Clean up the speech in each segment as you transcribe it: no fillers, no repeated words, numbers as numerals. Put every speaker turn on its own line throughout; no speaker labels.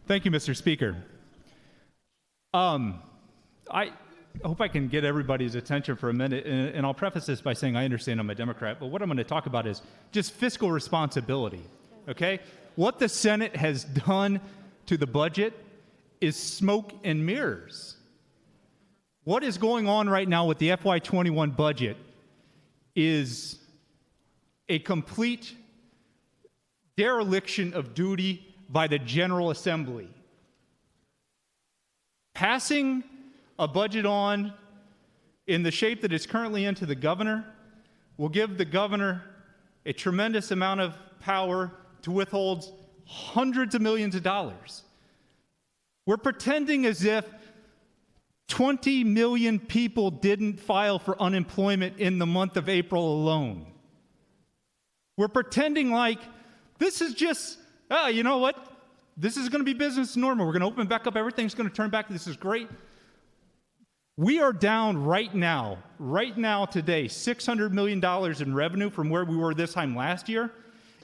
Thank you, Mr. Speaker. I hope I can get everybody's attention for a minute, and I'll preface this by saying I understand I'm a Democrat, but what I'm going to talk about is just fiscal responsibility, okay? What the Senate has done to the budget is smoke and mirrors. What is going on right now with the FY21 budget is a complete dereliction of duty by the General Assembly. Passing a budget on in the shape that it's currently in to the governor will give the governor a tremendous amount of power to withhold hundreds of millions of dollars. We're pretending as if 20 million people didn't file for unemployment in the month of April alone. We're pretending like this is just, you know what? This is going to be business normal. We're going to open back up. Everything's going to turn back. This is great. We are down right now today, $600 million in revenue from where we were this time last year.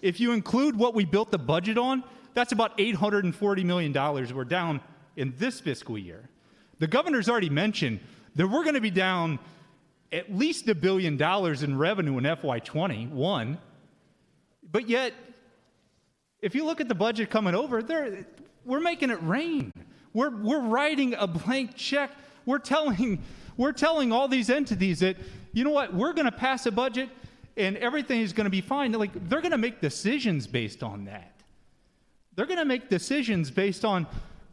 If you include what we built the budget on, that's about $840 million we're down in this fiscal year. The governor's already mentioned that we're going to be down at least $1 billion in revenue in FY21. But yet, if you look at the budget coming over, we're making it rain. We're writing a blank check. We're telling all these entities that, you know what, we're going to pass a budget and everything is going to be fine. They're going to make decisions based on that. They're going to make decisions based on,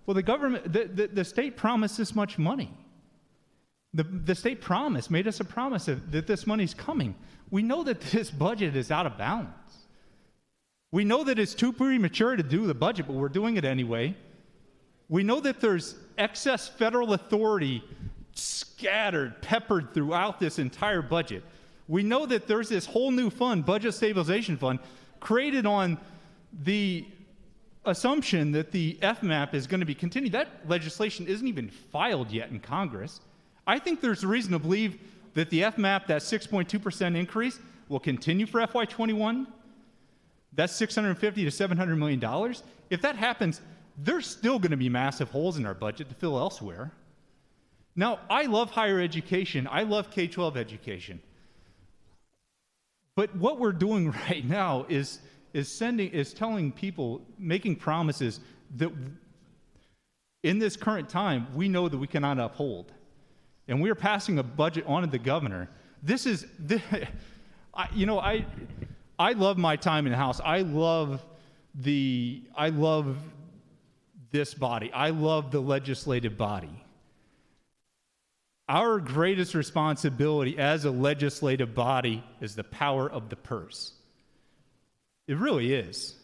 well, the government, the state promised this much money. The state made us a promise that this money's coming. We know that this budget is out of balance. We know that it's too premature to do the budget, but we're doing it anyway. We know that there's excess federal authority scattered, peppered throughout this entire budget. We know that there's this whole new fund, Budget Stabilization Fund, created on the assumption that the FMAP is going to be continued. That legislation isn't even filed yet in Congress. I think there's reason to believe that the FMAP, that 6.2% increase, will continue for FY21. That's $650 to $700 million. If that happens, there's still going to be massive holes in our budget to fill elsewhere. Now, I love higher education. I love K-12 education. But what we're doing right now is telling people, making promises that in this current time, we know that we cannot uphold. And we are passing a budget on to the governor. I love my time in the House. I love this body. I love the legislative body. Our greatest responsibility as a legislative body is the power of the purse. It really is.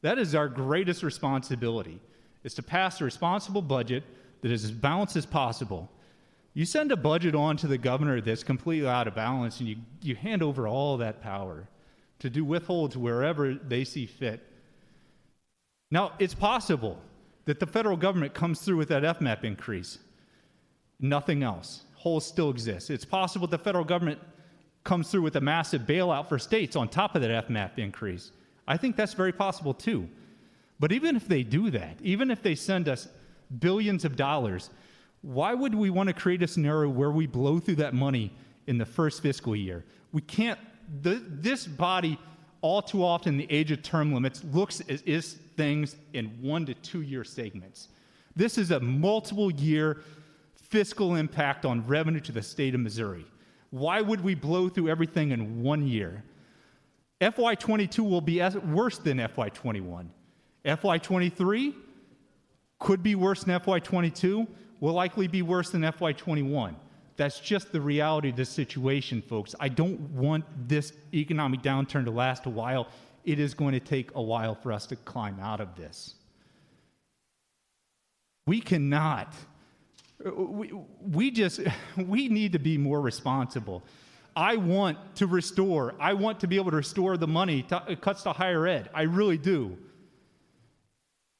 That is our greatest responsibility, is to pass a responsible budget that is as balanced as possible. You send a budget on to the governor that's completely out of balance, and you hand over all that power to do withholds wherever they see fit. Now, it's possible that the federal government comes through with that FMAP increase. Nothing else. Holes still exist. It's possible the federal government comes through with a massive bailout for states on top of that FMAP increase. I think that's very possible too. But even if they do that, even if they send us billions of dollars, why would we want to create a scenario where we blow through that money in the first fiscal year? We can't. This body, all too often, the age of term limits, looks at things in 1 to 2 year segments. This is a multiple year fiscal impact on revenue to the state of Missouri. Why would we blow through everything in 1 year? FY22 will be worse than FY21. FY23 could be worse than FY22, will likely be worse than FY21. That's just the reality of this situation, folks. I don't want this economic downturn to last a while. It is going to take a while for us to climb out of this. We cannot. We need to be more responsible. I want to be able to restore the money, cuts to higher ed. I really do.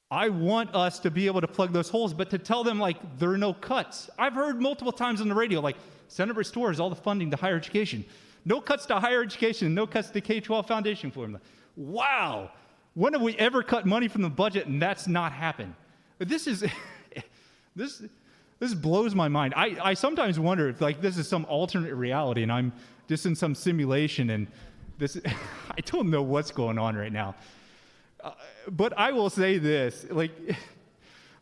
I want us to be able to plug those holes, but to tell them, there are no cuts. I've heard multiple times on the radio, Senate restores all the funding to higher education. No cuts to higher education, no cuts to K-12 foundation formula. Wow! When have we ever cut money from the budget and that's not happened? This is this blows my mind. I sometimes wonder if like this is some alternate reality and I'm just in some simulation and this I don't know what's going on right now. But I will say this, like,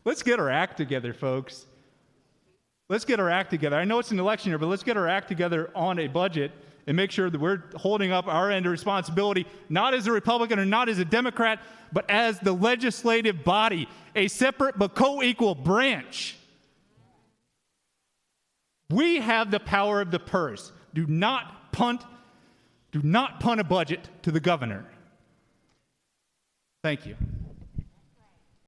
let's get our act together, folks. Let's get our act together. I know it's an election year, but let's get our act together on a budget and make sure that we're holding up our end of responsibility, not as a Republican or not as a Democrat, but as the legislative body, a separate but co-equal branch. We have the power of the purse. Do not punt a budget to the governor. Thank you.